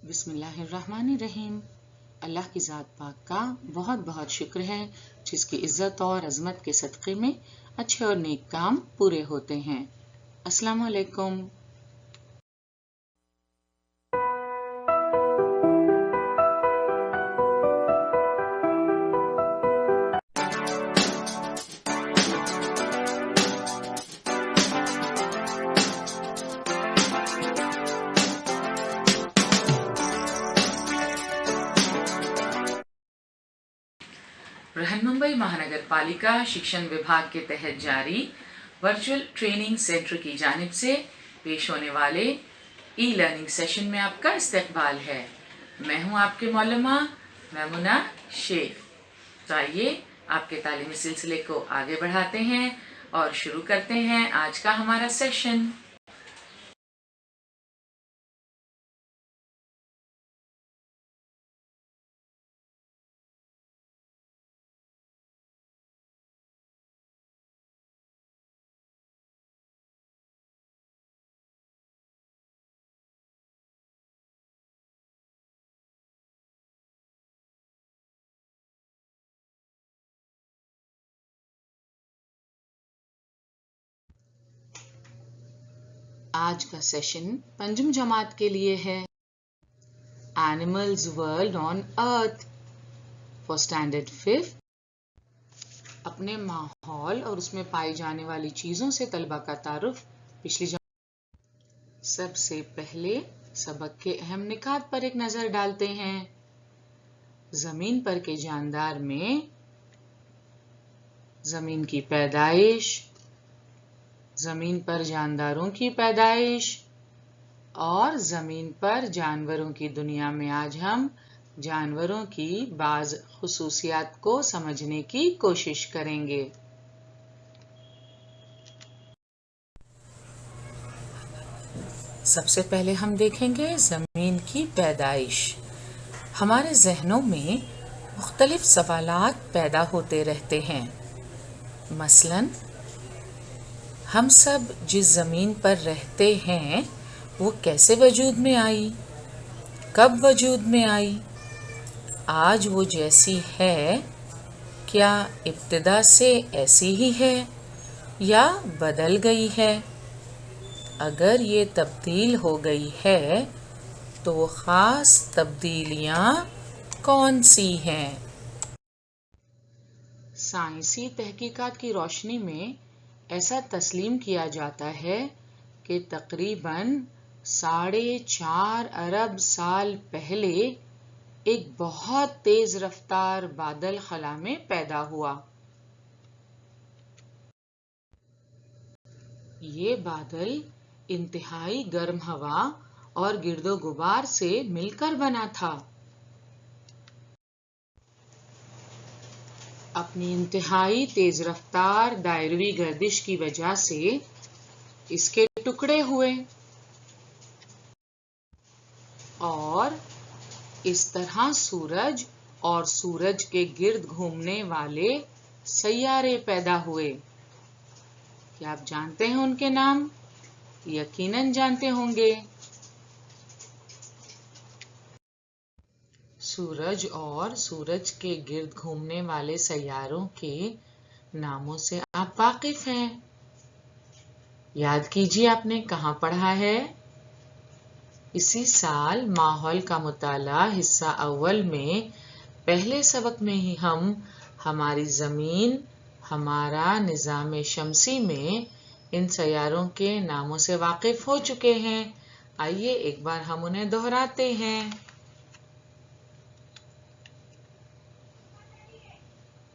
बिस्मिल्लाहिर्रहमानिर्रहीम। अल्लाह की ज़ात पाक का बहुत बहुत शुक्र है जिसकी इज़्ज़त और अज़मत के सदक़े में अच्छे और नेक काम पूरे होते हैं। अस्सलाम वालेकुम। बृहन मुंबई महानगर पालिका शिक्षण विभाग के तहत जारी वर्चुअल ट्रेनिंग सेंटर की जानिब से पेश होने वाले ई लर्निंग सेशन में आपका इस्तकबाल है। मैं हूं आपके मौलमा मैमुना शेख। तो आइए आपके तालीमी सिलसिले को आगे बढ़ाते हैं और शुरू करते हैं आज का हमारा सेशन। आज का सेशन पंजम जमात के लिए है। Animals world on earth for standard 5। अपने माहौल और उसमें पाई जाने वाली चीजों से तलबा का तारुफ पिछली सबसे पहले सबक के अहम निकात पर एक नजर डालते हैं। जमीन पर के जानदार में जमीन की पैदाइश, जमीन पर जानदारों की पैदाइश और जमीन पर जानवरों की दुनिया में आज हम जानवरों की बाज़ खुसूसियात को समझने की कोशिश करेंगे। सबसे पहले हम देखेंगे जमीन की पैदाइश। हमारे जहनों में मुख्तलिफ सवालात पैदा होते रहते हैं। मसलन हम सब जिस ज़मीन पर रहते हैं वो कैसे वजूद में आई, कब वजूद में आई, आज वो जैसी है क्या इब्तिदा से ऐसी ही है या बदल गई है। अगर ये तब्दील हो गई है तो वो ख़ास तब्दीलियाँ कौन सी हैं। साइंसी तहकीकात की रोशनी में ऐसा तस्लीम किया जाता है कि तकरीबन 4.5 अरब साल पहले एक बहुत तेज रफ्तार बादल खला में पैदा हुआ। ये बादल इंतहाई गर्म हवा और गिर्दो गुबार से मिलकर बना था। अपनी इंतहाई तेज रफ्तार दायरवी गर्दिश की वजह से इसके टुकड़े हुए और इस तरह सूरज और सूरज के गिर्द घूमने वाले सैयारे पैदा हुए। क्या आप जानते हैं उनके नाम? यकीनन जानते होंगे। सूरज और सूरज के गिर्द घूमने वाले सैयारों के नामों से आप वाकिफ हैं। याद कीजिए आपने कहाँ पढ़ा है। इसी साल माहौल का मुताला हिस्सा अव्वल में पहले सबक में ही हम हमारी ज़मीन, हमारा निज़ाम शमसी में इन सैयारों के नामों से वाकिफ हो चुके हैं। आइए एक बार हम उन्हें दोहराते हैं।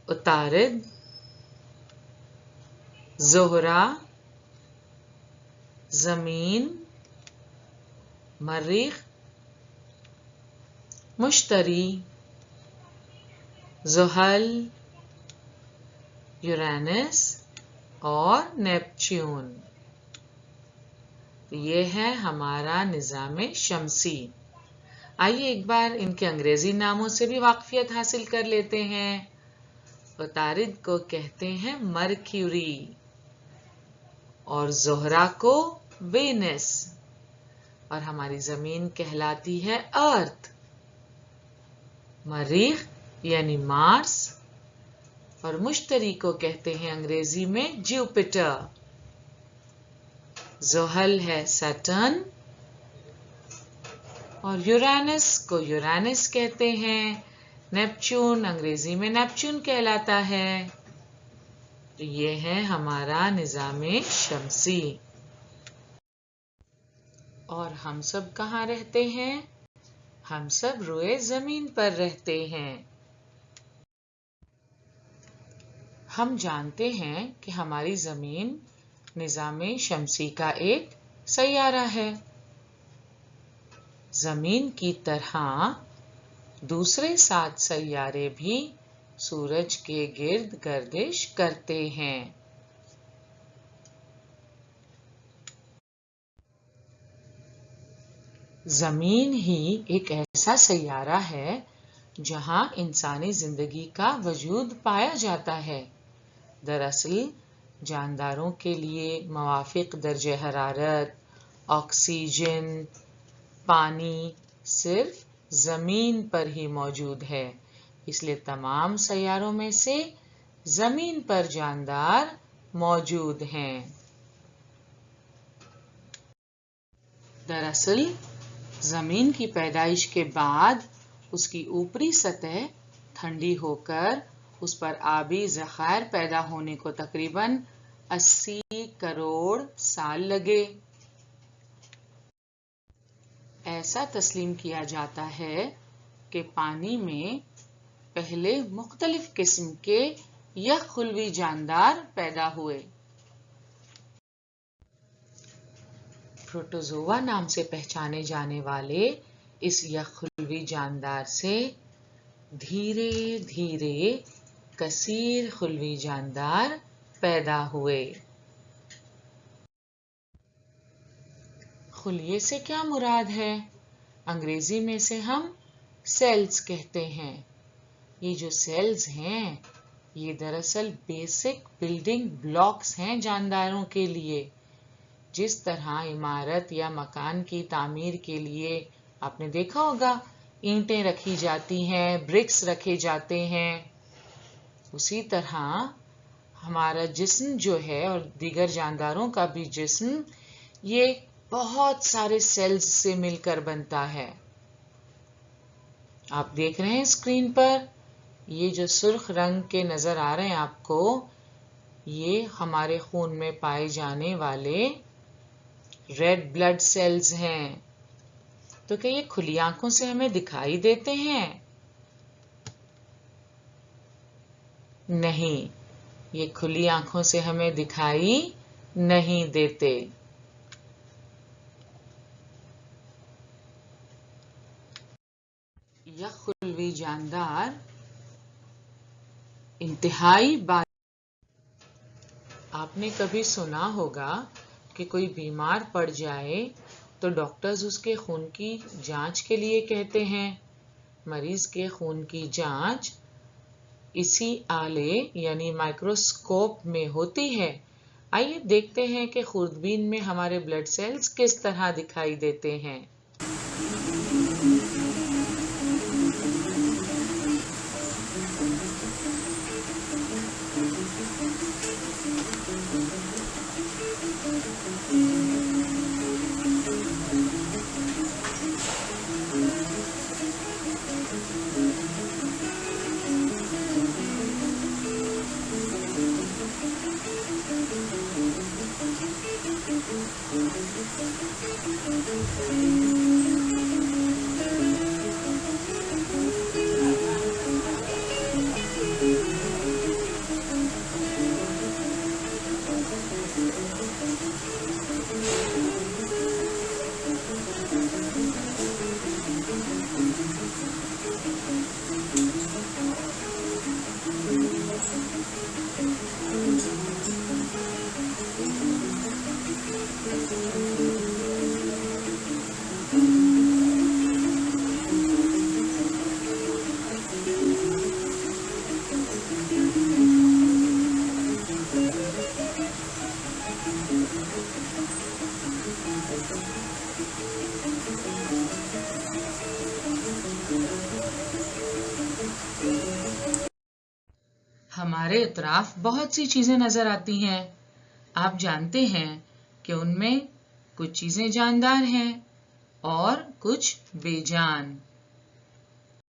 उतारिद, ज़ोहरा, ज़मीन, मरीख, मुश्तरी, ज़ुहल, यूरेनस और नेपच्यून। ये है हमारा निज़ाम शमसी। आइए एक बार इनके अंग्रेजी नामों से भी वाकफियत हासिल कर लेते हैं। उतारिद को कहते हैं मरक्यूरी और ज़ोहरा को वेनस। और हमारी जमीन कहलाती है अर्थ। मरीख यानी मार्स और मुश्तरी को कहते हैं अंग्रेजी में जुपिटर। ज़ुहल है सैटर्न और यूरेनस को यूरेनस कहते हैं। नेपच्यून अंग्रेजी में नेपच्यून कहलाता है। तो ये है हमारा निज़ामे शमसी। और हम सब कहाँ रहते हैं? हम सब रोए जमीन पर रहते हैं। हम जानते हैं कि हमारी जमीन निज़ामे शमसी का एक सैयारा है। जमीन की तरह दूसरे 7 सैयारे भी सूरज के गिर्द गर्दिश करते हैं। जमीन ही एक ऐसा सैयारा है जहां इंसानी जिंदगी का वजूद पाया जाता है। दरअसल जानदारों के लिए मुवाफिक दर्जे हरारत, ऑक्सीजन, पानी सिर्फ जमीन पर ही मौजूद है। इसलिए तमाम सैयारों में से जमीन पर जानदार मौजूद हैं। दरअसल जमीन की पैदाइश के बाद उसकी ऊपरी सतह ठंडी होकर उस पर आबी ज़खायर पैदा होने को तकरीबन 80 करोड़ साल लगे। ऐसा तस्लीम किया जाता है कि पानी में पहले मुख्तलिफ किस्म के यखुलवी जानदार पैदा हुए। प्रोटोजोआ नाम से पहचाने जाने वाले इस यखुलवी जानदार से धीरे धीरे कसीर खुलवी जानदार पैदा हुए। खुलिये से क्या मुराद है? अंग्रेजी में से हम सेल्स कहते हैं। ये जो सेल्स हैं ये दरअसल बेसिक बिल्डिंग ब्लॉक्स हैं जानदारों के लिए। जिस तरह इमारत या मकान की तामीर के लिए आपने देखा होगा ईंटें रखी जाती हैं, ब्रिक्स रखे जाते हैं, उसी तरह हमारा जिस्म जो है और दीगर जानदारों का भी जिस्म ये बहुत सारे सेल्स से मिलकर बनता है। आप देख रहे हैं स्क्रीन पर ये जो सुर्ख रंग के नजर आ रहे हैं आपको, ये हमारे खून में पाए जाने वाले रेड ब्लड सेल्स हैं। तो क्या ये खुली आंखों से हमें दिखाई देते हैं? नहीं, ये खुली आंखों से हमें दिखाई नहीं देते। यह खुलवी जानदार इंतहाई बार। आपने कभी सुना होगा कि कोई बीमार पड़ जाए तो डॉक्टर्स उसके खून की जांच के लिए कहते हैं। मरीज के खून की जांच इसी आले यानी माइक्रोस्कोप में होती है। आइए देखते हैं कि खुर्दबीन में हमारे ब्लड सेल्स किस तरह दिखाई देते हैं। हमारे इतराफ बहुत सी चीजें नजर आती हैं। आप जानते हैं कि उनमें कुछ चीजें जानदार हैं और कुछ बेजान।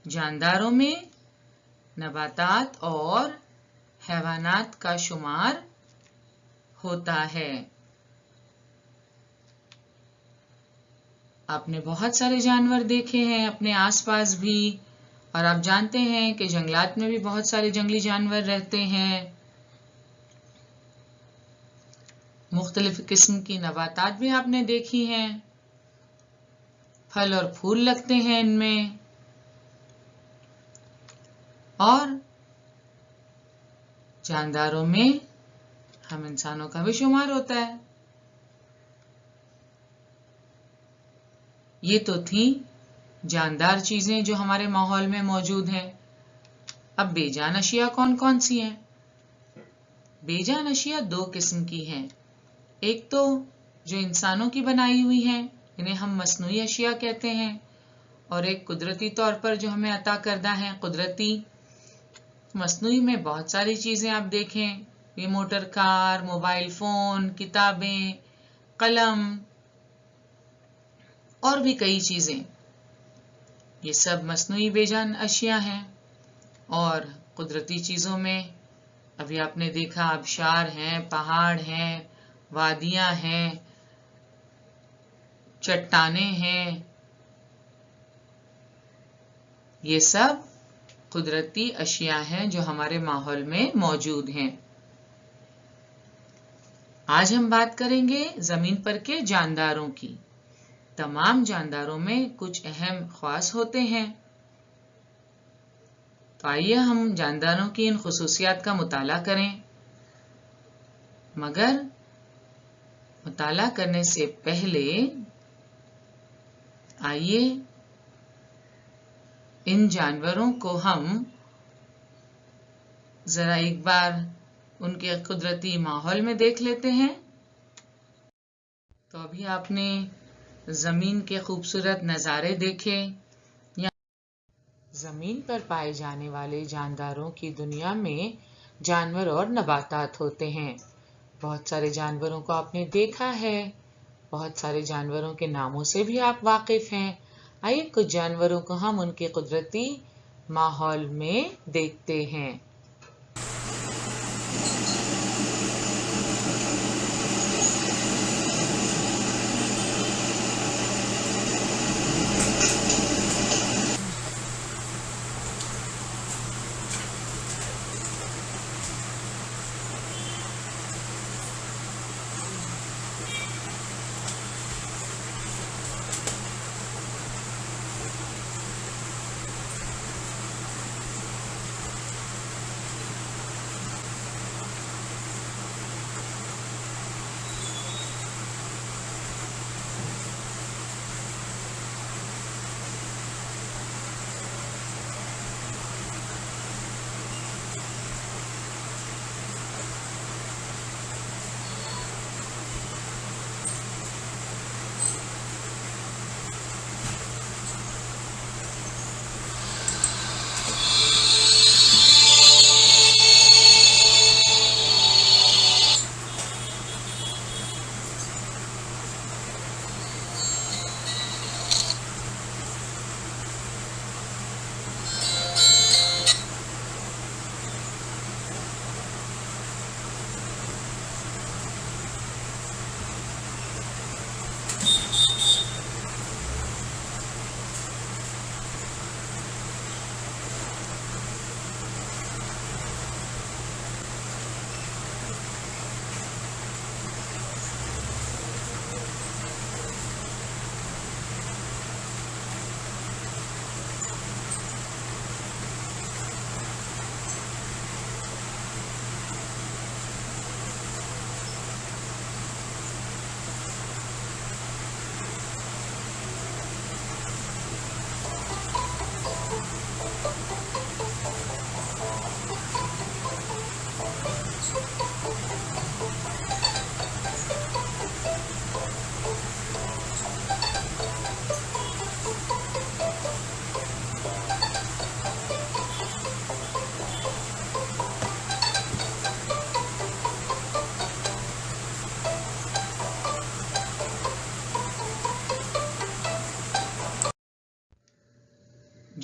जानदारों में नबातात और हैवानात का शुमार होता है। आपने बहुत सारे जानवर देखे हैं अपने आसपास भी, और आप जानते हैं कि जंगलात में भी बहुत सारे जंगली जानवर रहते हैं। मुख्तलिफ किस्म की नबातात भी आपने देखी हैं। फल और फूल लगते हैं इनमें, और जानदारों में हम इंसानों का भी शुमार होता है। ये तो थी जानदार चीजें जो हमारे माहौल में मौजूद हैं। अब बेजान अशिया कौन कौन सी हैं? बेजान अशिया दो किस्म की हैं। एक तो जो इंसानों की बनाई हुई हैं, इन्हें हम मसनूई अशिया कहते हैं, और एक कुदरती तौर पर जो हमें अता करदा है कुदरती। मसनूई में बहुत सारी चीजें आप देखें, ये मोटर कार, मोबाइल फोन, किताबें, कलम और भी कई चीजें, ये सब मसनूई बेजान अशिया हैं। और कुदरती चीजों में अभी आपने देखा आबशार हैं, पहाड़ हैं, वादियां हैं, चट्टानें हैं, ये सब कुदरती अशिया हैं जो हमारे माहौल में मौजूद हैं। आज हम बात करेंगे जमीन पर के जानदारों की। तमाम जानदारों में कुछ अहम ख्वास होते हैं, तो आइए हम जानदारों की इन खुसूसियात का मुताला करें। मगर मुताला करने से पहले आइए इन जानवरों को हम जरा एक बार उनके कुदरती माहौल में देख लेते हैं। तो अभी आपने जमीन के खूबसूरत नज़ारे देखे। जमीन पर पाए जाने वाले जानदारों की दुनिया में जानवर और नबातात होते हैं। बहुत सारे जानवरों को आपने देखा है, बहुत सारे जानवरों के नामों से भी आप वाकिफ हैं। आइए कुछ जानवरों को हम उनके कुदरती माहौल में देखते हैं।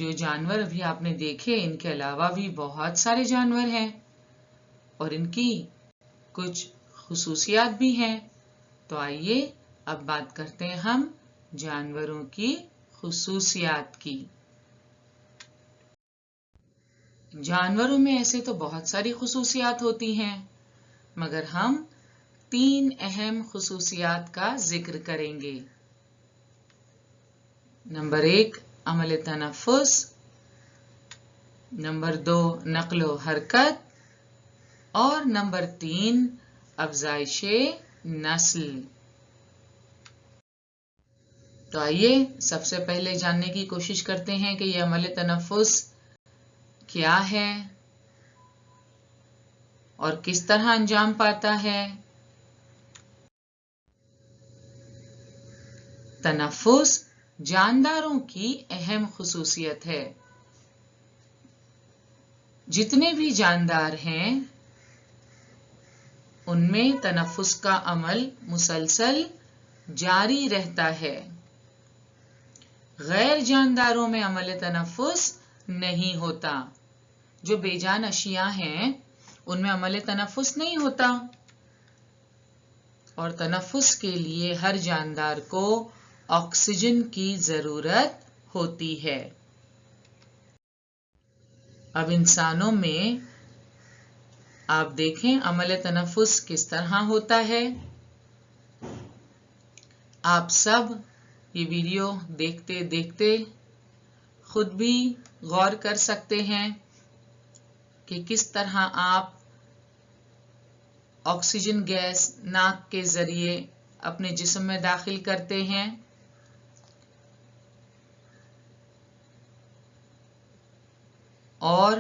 जो जानवर अभी आपने देखे, इनके अलावा भी बहुत सारे जानवर हैं और इनकी कुछ खुसूसियात भी हैं। तो आइए अब बात करते हैं हम जानवरों की खुसूसियात की। जानवरों में ऐसे तो बहुत सारी खुसूसियात होती हैं, मगर हम 3 अहम खुसूसियात का जिक्र करेंगे। नंबर 1 अमल तनफ़ुस, नंबर 2 नक्लो हरकत और नंबर 3 अफ़ज़ाइश नस्ल। तो आइए सबसे पहले जानने की कोशिश करते हैं कि यह अमल तनफ़ुस क्या है और किस तरह अंजाम पाता है। तनफ़ुस जानदारों की अहम खुसूसियत है। जितने भी जानदार हैं उनमें तनफ़ुस का अमल मुसलसल जारी रहता है। गैर जानदारों में अमल तनफ़ुस नहीं होता। जो बेजान अशिया हैं उनमें अमल तनफ़ुस नहीं होता और तनफ़ुस के लिए हर जानदार को ऑक्सीजन की जरूरत होती है। अब इंसानों में आप देखें अमल तनफ़ुस किस तरह होता है। आप सब ये वीडियो देखते देखते खुद भी गौर कर सकते हैं कि किस तरह आप ऑक्सीजन गैस नाक के जरिए अपने जिस्म में दाखिल करते हैं और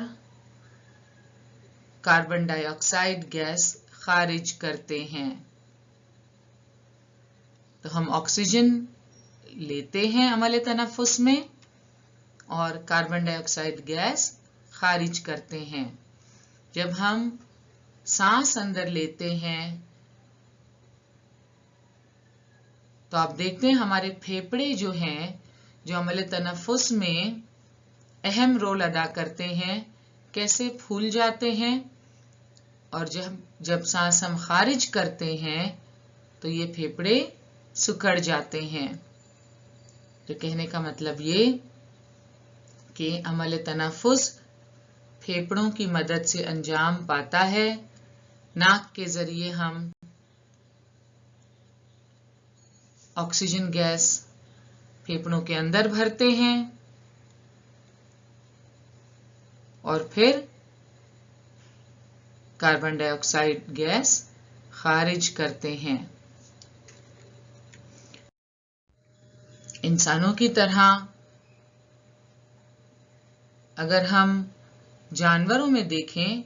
कार्बन डाइऑक्साइड गैस खारिज करते हैं। तो हम ऑक्सीजन लेते हैं अमल तनफ़ुस में और कार्बन डाइऑक्साइड गैस खारिज करते हैं। जब हम सांस अंदर लेते हैं तो आप देखते हैं हमारे फेफड़े जो हैं, जो अमल तनफ़ुस में अहम रोल अदा करते हैं, कैसे फूल जाते हैं और जब सांस हम खारिज करते हैं तो ये फेफड़े सिकुड़ जाते हैं। तो कहने का मतलब ये कि अमल तनफ़ुस फेफड़ों की मदद से अंजाम पाता है। नाक के जरिए हम ऑक्सीजन गैस फेफड़ों के अंदर भरते हैं और फिर कार्बन डाइऑक्साइड गैस खारिज करते हैं। इंसानों की तरह अगर हम जानवरों में देखें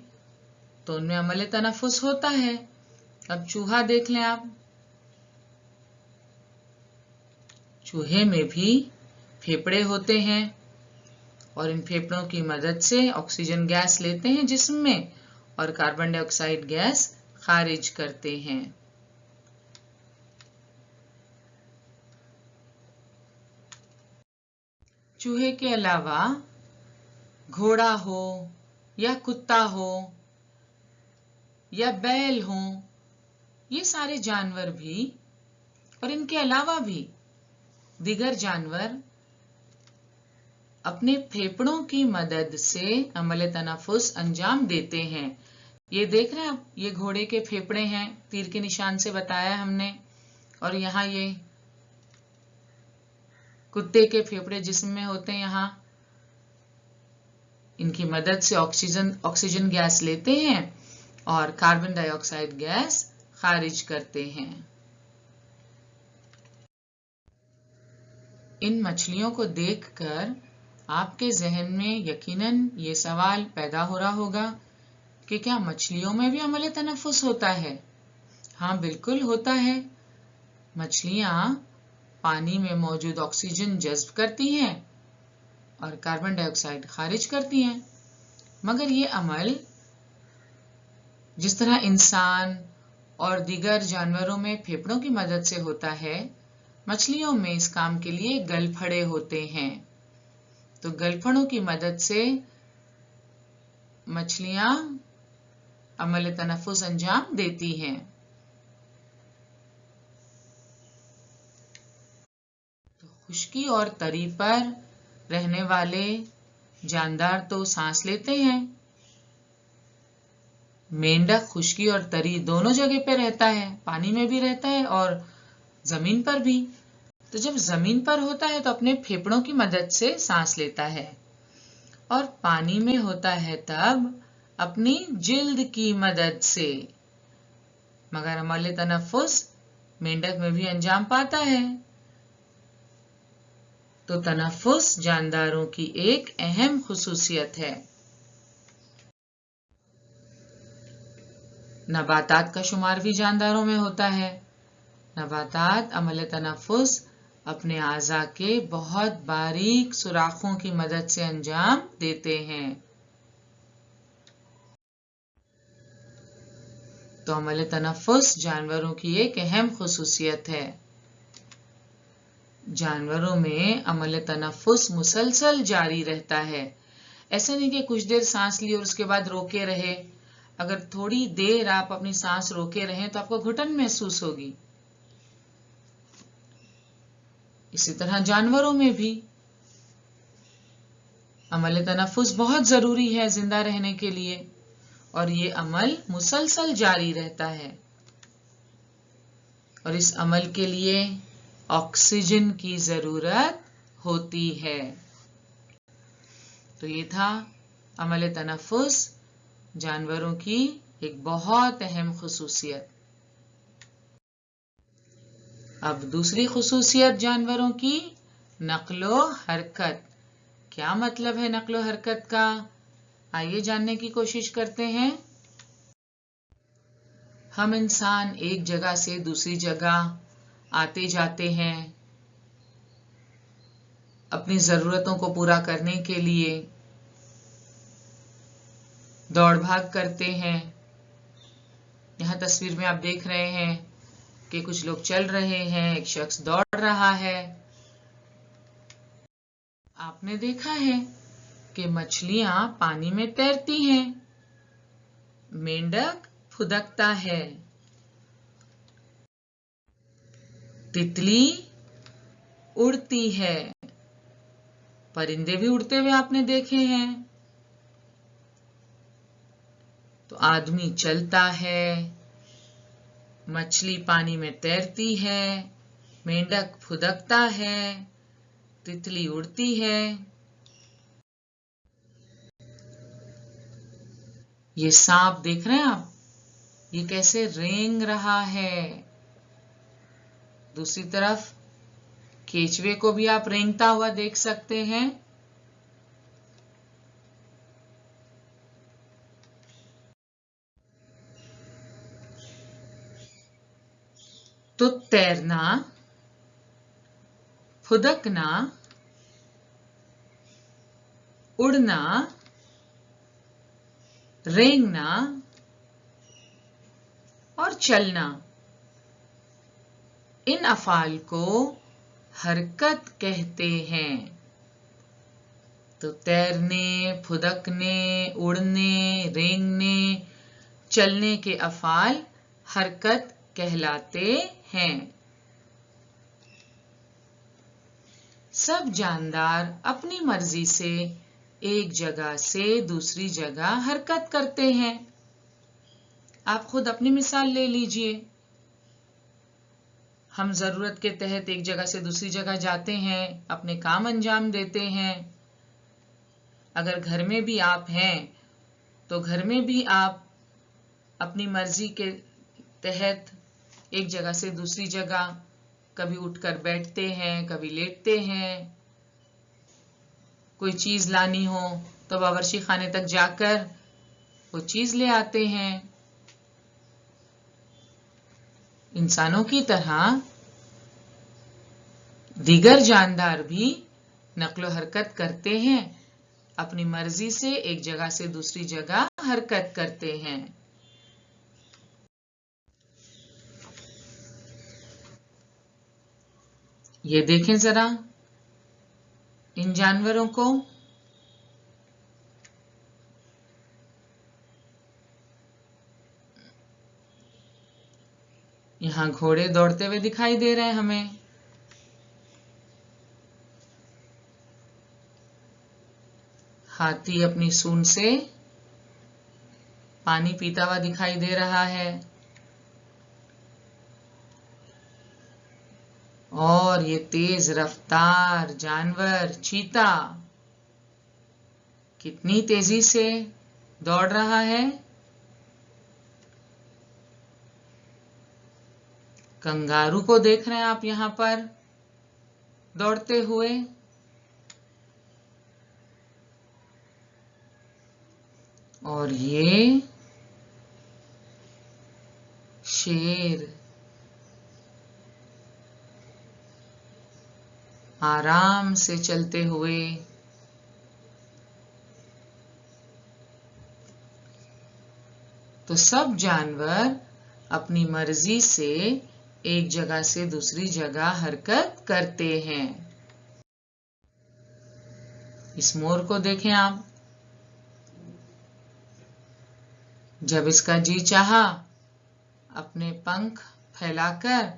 तो उनमें अमल तनफ़ुस होता है। अब चूहा देख लें आप, चूहे में भी फेफड़े होते हैं और इन फेफड़ों की मदद से ऑक्सीजन गैस लेते हैं जिस्म में और कार्बन डाइऑक्साइड गैस खारिज करते हैं। चूहे के अलावा घोड़ा हो या कुत्ता हो या बैल हो, ये सारे जानवर भी और इनके अलावा भी दीगर जानवर अपने फेफड़ों की मदद से अमल तनफ़ुस अंजाम देते हैं। ये देख रहे हैं आप, ये घोड़े के फेफड़े हैं, तीर के निशान से बताया हमने, और यहाँ ये कुत्ते के फेफड़े जिस्म में होते हैं। यहाँ इनकी मदद से ऑक्सीजन गैस लेते हैं और कार्बन डाइऑक्साइड गैस खारिज करते हैं। इन मछलियों को देखकर आपके जहन में यकीनन ये सवाल पैदा हो रहा होगा कि क्या मछलियों में भी अमल तनफ़ुस होता है? हाँ, बिल्कुल होता है। मछलियां पानी में मौजूद ऑक्सीजन जज़्ब करती हैं और कार्बन डाइऑक्साइड खारिज करती हैं, मगर ये अमल जिस तरह इंसान और दीगर जानवरों में फेफड़ों की मदद से होता है, मछलियों में इस काम के लिए गलफड़े होते हैं। तो गलफड़ों की मदद से मछलियां अमल तनफ़ुस अंजाम देती हैं। तो खुश्की और तरी पर रहने वाले जानदार तो सांस लेते हैं। मेंढक खुश्की और तरी दोनों जगह पे रहता है, पानी में भी रहता है और जमीन पर भी। तो जब जमीन पर होता है तो अपने फेफड़ों की मदद से सांस लेता है, और पानी में होता है तब अपनी जिल्द की मदद से। मगर अमल तनफ़ुस मेंढक में भी अंजाम पाता है। तो तनफ़ुस जानदारों की एक अहम खुसूसियत है। नबातात का शुमार भी जानदारों में होता है। नबातात अमल तनफ़ुस अपने आज़ा के बहुत बारीक सुराखों की मदद से अंजाम देते हैं। तो अमल तनफ़ुस जानवरों की एक अहम खुसूसियत है। जानवरों में अमल तनफ़ुस मुसलसल जारी रहता है। ऐसा नहीं कि कुछ देर सांस ली और उसके बाद रोके रहे। अगर थोड़ी देर आप अपनी सांस रोके रहें तो आपको घुटन महसूस होगी। इसी तरह जानवरों में भी अमल तनफ़ुस बहुत जरूरी है जिंदा रहने के लिए, और ये अमल मुसलसल जारी रहता है। और इस अमल के लिए ऑक्सीजन की जरूरत होती है। तो ये था अमल तनफ़ुस जानवरों की एक बहुत अहम खुसूसियत। अब दूसरी खुसूसियत जानवरों की, नक्लो हरकत। क्या मतलब है नक्लो हरकत का? आइए जानने की कोशिश करते हैं। हम इंसान एक जगह से दूसरी जगह आते जाते हैं अपनी जरूरतों को पूरा करने के लिए, दौड़ भाग करते हैं। यहां तस्वीर में आप देख रहे हैं कि कुछ लोग चल रहे हैं, एक शख्स दौड़ रहा है। आपने देखा है कि मछलियां पानी में तैरती हैं, मेंढक फुदकता है, तितली उड़ती है, परिंदे भी उड़ते हुए आपने देखे हैं। तो आदमी चलता है, मछली पानी में तैरती है, मेंढक फुदकता है, तितली उड़ती है। ये सांप देख रहे हैं आप, ये कैसे रेंग रहा है। दूसरी तरफ केचवे को भी आप रेंगता हुआ देख सकते हैं। तो तैरना, फुदकना, उड़ना, रेंगना और चलना, इन अफ़ाल को हरकत कहते हैं। तो तैरने, फुदकने, उड़ने, रेंगने, चलने के अफ़ाल हरकत कहलाते हैं। सब जानदार अपनी मर्जी से एक जगह से दूसरी जगह हरकत करते हैं। आप खुद अपनी मिसाल ले लीजिए। हम जरूरत के तहत एक जगह से दूसरी जगह जाते हैं, अपने काम अंजाम देते हैं। अगर घर में भी आप हैं तो घर में भी आप अपनी मर्जी के तहत एक जगह से दूसरी जगह कभी उठकर बैठते हैं, कभी लेटते हैं। कोई चीज लानी हो तो बावर्ची खाने तक जाकर वो चीज ले आते हैं। इंसानों की तरह दीगर जानदार भी नक्लो हरकत करते हैं, अपनी मर्जी से एक जगह से दूसरी जगह हरकत करते हैं। ये देखें जरा इन जानवरों को, यहाँ घोड़े दौड़ते हुए दिखाई दे रहे हैं हमें। हाथी अपनी सूंड से पानी पीता हुआ दिखाई दे रहा है। और ये तेज रफ्तार जानवर चीता कितनी तेजी से दौड़ रहा है। कंगारू को देख रहे हैं आप यहाँ पर दौड़ते हुए। और ये शेर आराम से चलते हुए। तो सब जानवर अपनी मर्जी से एक जगह से दूसरी जगह हरकत करते हैं। इस मोर को देखें आप, जब इसका जी चाहा अपने पंख फैलाकर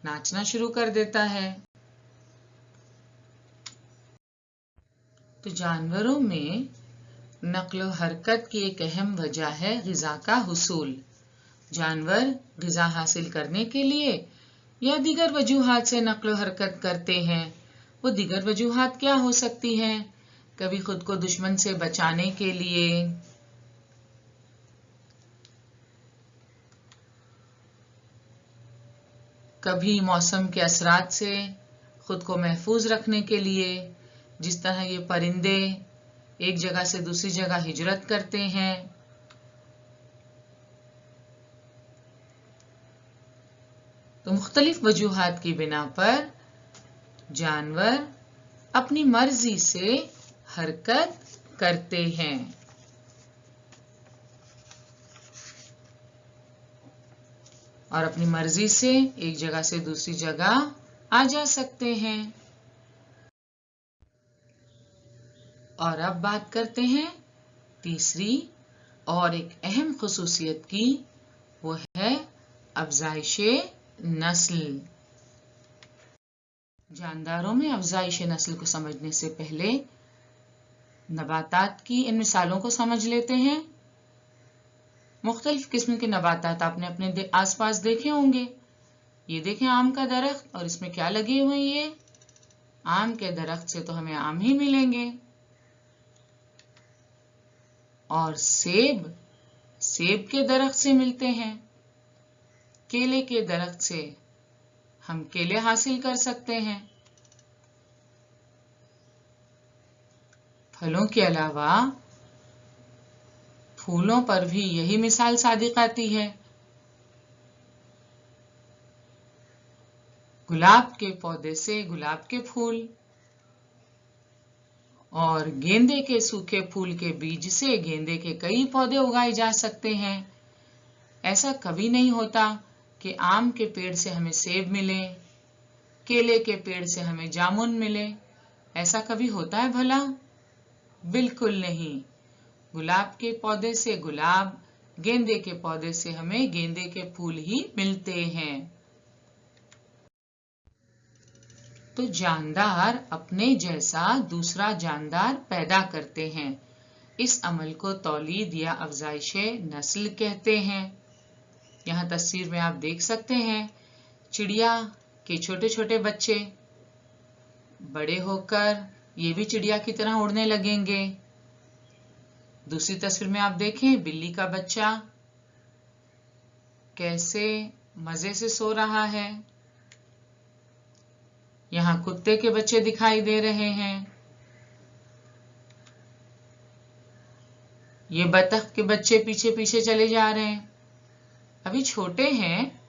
नाचना शुरू कर देता है। तो जानवरों में नक्ल हरकत की एक अहम वजह है ग़िज़ा का हुसूल। जानवर ग़िज़ा हासिल करने के लिए या दीगर वजूहात से नक्ल हरकत करते हैं। वो दीगर वजूहात क्या हो सकती हैं? कभी खुद को दुश्मन से बचाने के लिए, कभी मौसम के असरात से खुद को महफूज रखने के लिए, जिस तरह ये परिंदे एक जगह से दूसरी जगह हिजरत करते हैं। तो मुख्तलिफ वजूहात की बिना पर जानवर अपनी मर्जी से हरकत करते हैं। और अपनी मर्जी से एक जगह से दूसरी जगह आ जा सकते हैं। और अब बात करते हैं तीसरी और एक अहम खुसूसियत की, वो है अफजाइशे नस्ल। जानदारों में अफजाइशे नस्ल को समझने से पहले नबातात की इन मिसालों को समझ लेते हैं। मुख्तलिफ किस्म के नबातात आपने अपने आसपास देखे होंगे। ये देखें आम का दरख्त, और इसमें क्या लगे हुए हैं? ये आम के दरख्त से तो हमें आम ही मिलेंगे। और सेब सेब के दरख्त से मिलते हैं। केले के दरख्त से हम केले हासिल कर सकते हैं। फलों के अलावा फूलों पर भी यही मिसाल सादिक आती है। गुलाब के पौधे से गुलाब के फूल, और गेंदे के सूखे फूल के बीज से गेंदे के कई पौधे उगाए जा सकते हैं। ऐसा कभी नहीं होता कि आम के पेड़ से हमें सेब मिले, केले के पेड़ से हमें जामुन मिले। ऐसा कभी होता है भला? बिल्कुल नहीं। गुलाब के पौधे से गुलाब, गेंदे के पौधे से हमें गेंदे के फूल ही मिलते हैं। तो जानदार अपने जैसा दूसरा जानदार पैदा करते हैं। इस अमल को तौलीद या अफजाइशे नस्ल कहते हैं। यहाँ तस्वीर में आप देख सकते हैं चिड़िया के छोटे छोटे बच्चे बड़े होकर ये भी चिड़िया की तरह उड़ने लगेंगे। दूसरी तस्वीर में आप देखें बिल्ली का बच्चा कैसे मजे से सो रहा है। यहाँ कुत्ते के बच्चे दिखाई दे रहे हैं। ये बतख के बच्चे पीछे पीछे चले जा रहे हैं। अभी छोटे हैं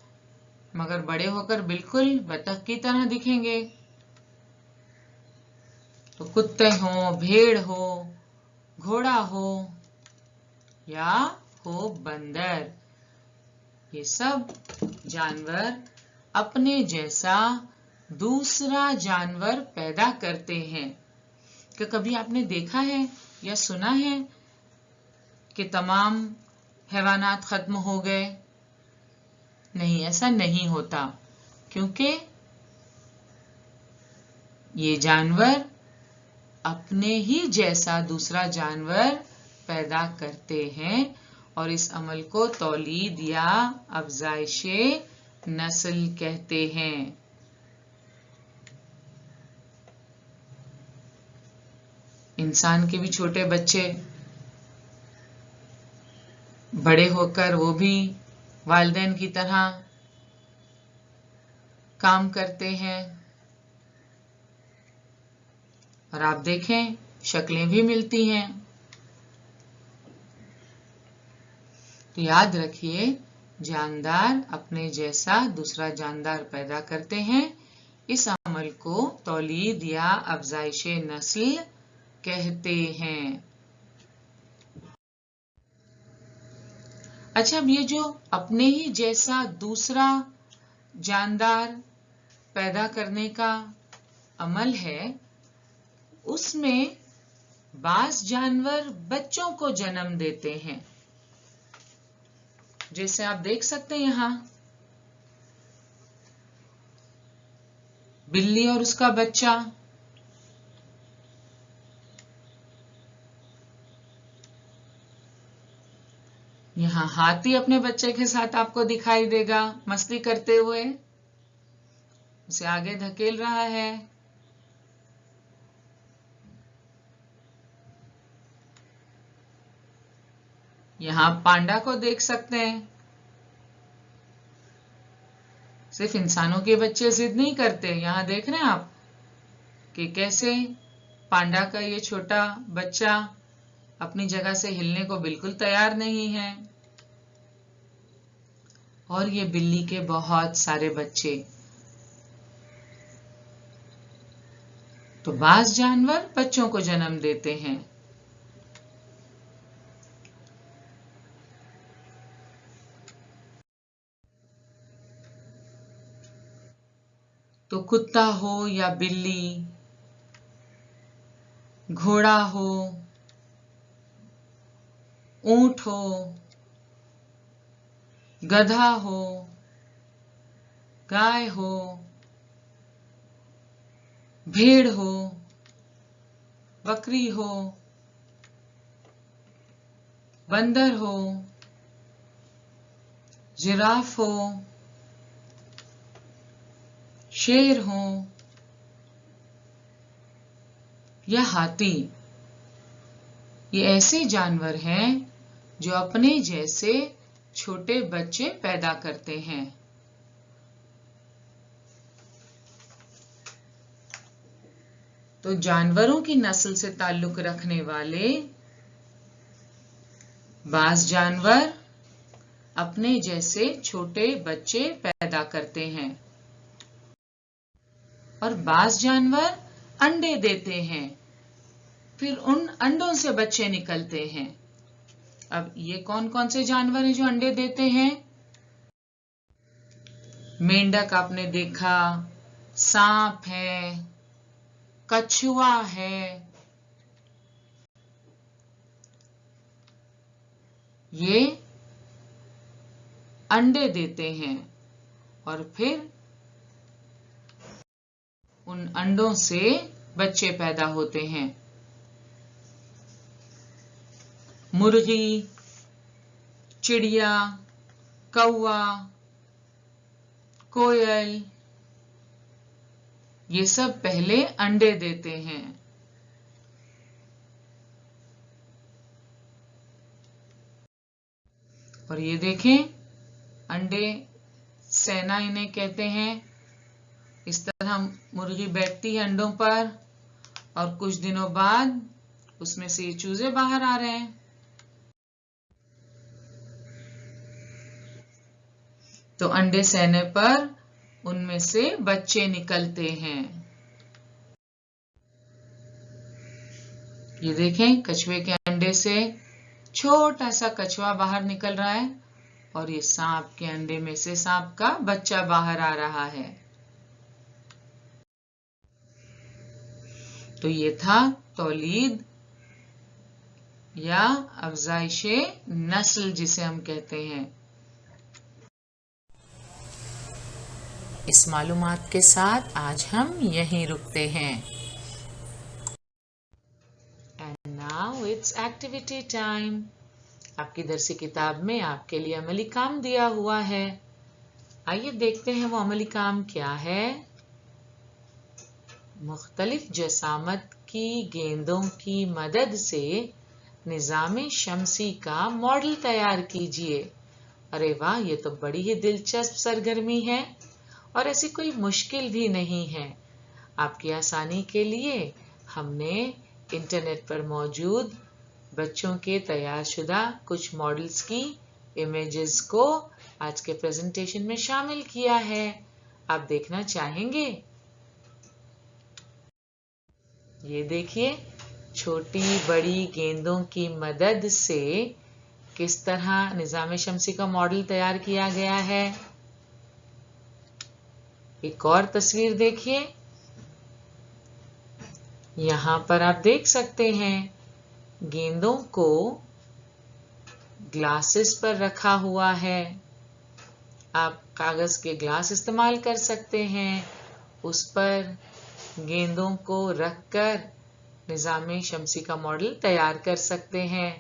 मगर बड़े होकर बिल्कुल बतख की तरह दिखेंगे। तो कुत्ते हो, भेड़ हो, घोड़ा हो या हो बंदर, ये सब जानवर अपने जैसा दूसरा जानवर पैदा करते हैं। क्या कभी आपने देखा है या सुना है कि तमाम हैवानात खत्म हो गए? नहीं, ऐसा नहीं होता, क्योंकि ये जानवर अपने ही जैसा दूसरा जानवर पैदा करते हैं और इस अमल को तौलीद या अफजाइशे नस्ल कहते हैं। इंसान के भी छोटे बच्चे बड़े होकर वो भी वालिदैन की तरह काम करते हैं, और आप देखें शक्लें भी मिलती हैं। तो याद रखिए, जानदार अपने जैसा दूसरा जानदार पैदा करते हैं। इस अमल को तौलीद या अफजाइशे नस्ल कहते हैं। अच्छा, अब ये जो अपने ही जैसा दूसरा जानदार पैदा करने का अमल है, उसमें बाज जानवर बच्चों को जन्म देते हैं। जैसे आप देख सकते हैं यहां बिल्ली और उसका बच्चा, यहाँ हाथी अपने बच्चे के साथ आपको दिखाई देगा मस्ती करते हुए, उसे आगे धकेल रहा है। यहाँ पांडा को देख सकते हैं। सिर्फ इंसानों के बच्चे जिद नहीं करते, यहाँ देख रहे हैं आप कि कैसे पांडा का ये छोटा बच्चा अपनी जगह से हिलने को बिल्कुल तैयार नहीं है, और ये बिल्ली के बहुत सारे बच्चे। तो बाज जानवर बच्चों को जन्म देते हैं। तो कुत्ता हो या बिल्ली, घोड़ा हो, ऊंट हो, गधा हो, गाय हो, भेड़ हो, बकरी हो, बंदर हो, जिराफ हो, शेर हो या हाथी, ये ऐसे जानवर हैं जो अपने जैसे छोटे बच्चे पैदा करते हैं। तो जानवरों की नस्ल से ताल्लुक रखने वाले बाज जानवर अपने जैसे छोटे बच्चे पैदा करते हैं, और बाज जानवर अंडे देते हैं, फिर उन अंडों से बच्चे निकलते हैं। अब ये कौन कौन से जानवर हैं जो अंडे देते हैं? मेंढक आपने देखा, सांप है, कछुआ है, ये अंडे देते हैं और फिर उन अंडों से बच्चे पैदा होते हैं। मुर्गी, चिड़िया, कौवा, कोयल, ये सब पहले अंडे देते हैं। और ये देखें, अंडे सेना इन्हें कहते हैं। इस तरह मुर्गी बैठती है अंडों पर और कुछ दिनों बाद उसमें से ये चूजे बाहर आ रहे हैं। तो अंडे सेने पर उनमें से बच्चे निकलते हैं। ये देखें, कछुए के अंडे से छोटा सा कछुआ बाहर निकल रहा है और ये सांप के अंडे में से सांप का बच्चा बाहर आ रहा है। तो ये था तौलीद या अफजाइशे नस्ल जिसे हम कहते हैं। इस मालूमात के साथ आज हम यहीं रुकते हैं। And now it's activity time. आपकी दरसी किताब में आपके लिए अमली काम दिया हुआ है। आइए देखते हैं वो अमली काम क्या है। मुख्तलिफ जसामत की गेंदों की मदद से निज़ाम शमसी का मॉडल तैयार कीजिए। अरे वाह, ये तो बड़ी ही दिलचस्प सरगर्मी है और ऐसी कोई मुश्किल भी नहीं है। आपकी आसानी के लिए हमने इंटरनेट पर मौजूद बच्चों के तैयारशुदा कुछ मॉडल्स की इमेजेस को आज के प्रेजेंटेशन में शामिल किया है। आप देखना चाहेंगे? ये देखिए, छोटी बड़ी गेंदों की मदद से किस तरह निज़ाम शमसी का मॉडल तैयार किया गया है। एक और तस्वीर देखिए। यहाँ पर आप देख सकते हैं गेंदों को ग्लासेस पर रखा हुआ है। आप कागज के ग्लास इस्तेमाल कर सकते हैं, उस पर गेंदों को रखकर निज़ाम शमसी का मॉडल तैयार कर सकते हैं।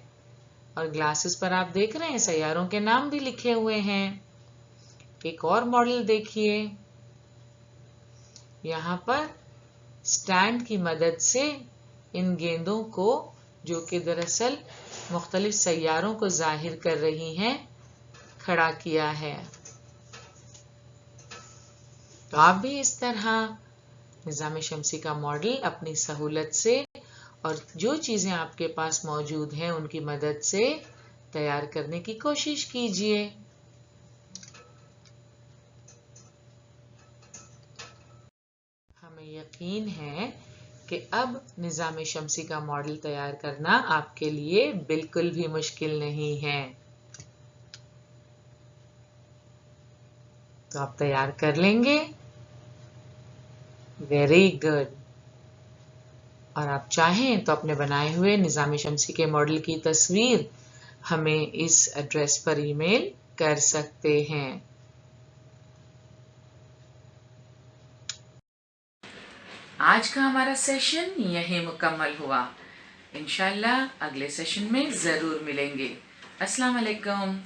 और ग्लासेस पर आप देख रहे हैं सैयारों के नाम भी लिखे हुए हैं। एक और मॉडल देखिए। यहाँ पर स्टैंड की मदद से इन गेंदों को, जो कि दरअसल मुख्तलिफ सैयारों को जाहिर कर रही हैं, खड़ा किया है। तो आप भी इस तरह निज़ाम शमसी का मॉडल अपनी सहूलत से और जो चीज़ें आपके पास मौजूद हैं उनकी मदद से तैयार करने की कोशिश कीजिए। हमें यकीन है कि अब निज़ाम शमसी का मॉडल तैयार करना आपके लिए बिल्कुल भी मुश्किल नहीं है। तो आप तैयार कर लेंगे। Very good. और आप चाहें तो अपने बनाए हुए निज़ाम शमसी के मॉडल की तस्वीर हमें इस एड्रेस पर ईमेल कर सकते हैं। आज का हमारा सेशन यहीं मुकम्मल हुआ। इंशाल्लाह अगले सेशन में ज़रूर मिलेंगे। अस्सलाम वालेकुम।